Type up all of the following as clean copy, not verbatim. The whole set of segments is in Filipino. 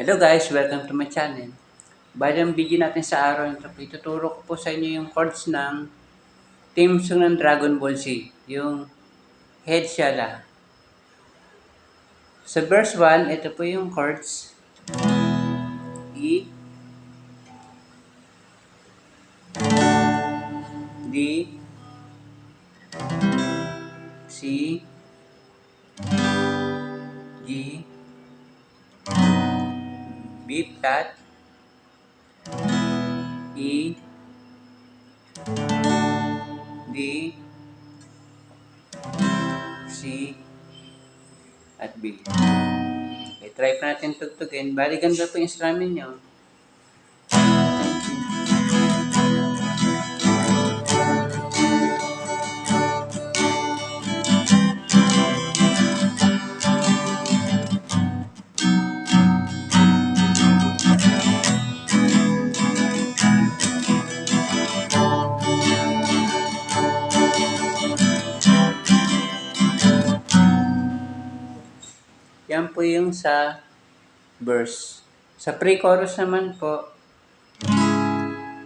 Hello guys, welcome to my channel. Bali ang video natin sa araw nito, ituturo ko po sa inyo yung chords ng theme song ng Dragon Ball Z, yung Head Shala. Sa verse 1, ito po yung chords. E, D, C, G, B flat, E, D, C, at B. Okay, try pa natin tugtugin. Bali ganda po yung strumming nyo. Yan po yung sa verse. Sa pre-chorus naman po,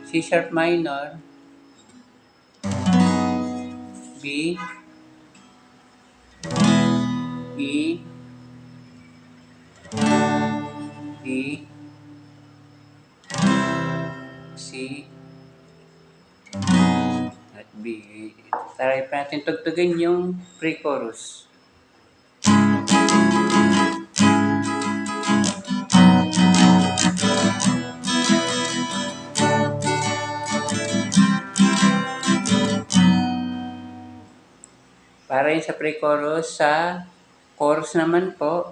C sharp minor, B, E, D, C, at B. Try pa natin tugtugin yung pre-chorus. Para yun sa pre-chorus, sa chorus naman po,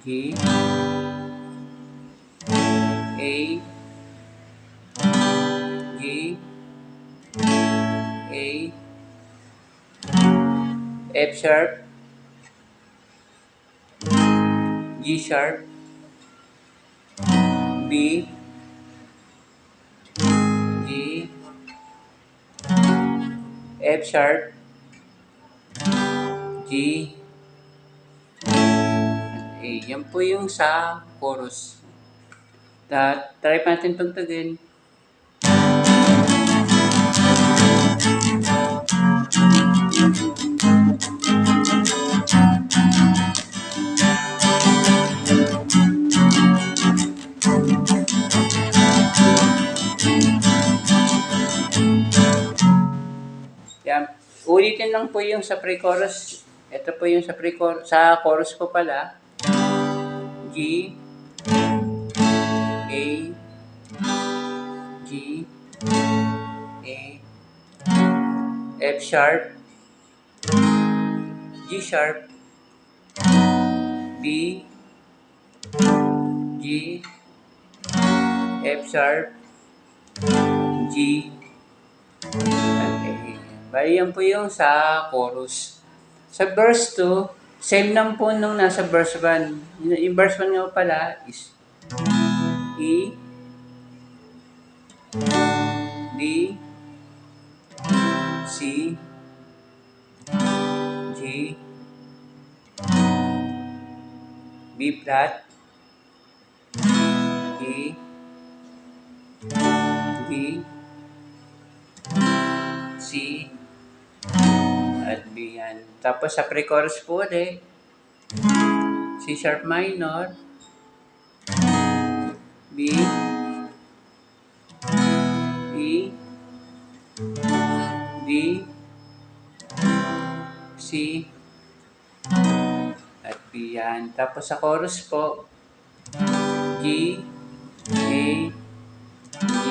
G, A, G, A, F sharp, G sharp, B, G, F sharp, G, A. Yan po yung sa chorus. Try pa natin tugtugin. Yan. Ulitin lang po yung sa pre-chorus. Ito po yung sa pre-chorus. Sa chorus po pala. G, A, G, A, F sharp, G sharp, B, G, F sharp, G, at A. Bali yan po yung sa chorus. Sa verse 2, same lang po nung nasa verse 1. Yung verse 1 nga pala is E, D, C, G, B flat, E, D, C, at B yan. Tapos sa pre-chorus po ulit, C sharp minor, B, E, D, C, at B yan. Tapos sa chorus po, G, A, G,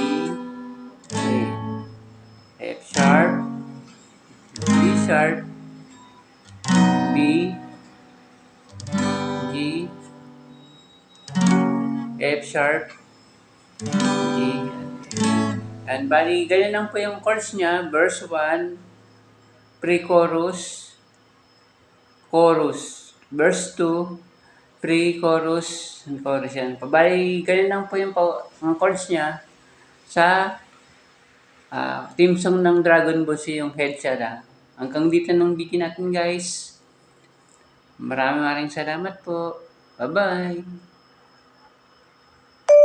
A, F sharp, G sharp, B, G, F sharp, G, and bali, ganyan lang po yung chords niya. Verse 1, pre-chorus, chorus. Verse 2, pre-chorus, and chorus yan. Bali, ganyan lang po yung chords niya sa theme song ng Dragon Ball Z, yung Head Shala. Hanggang dito ng video natin guys. Maraming salamat po. Bye-bye!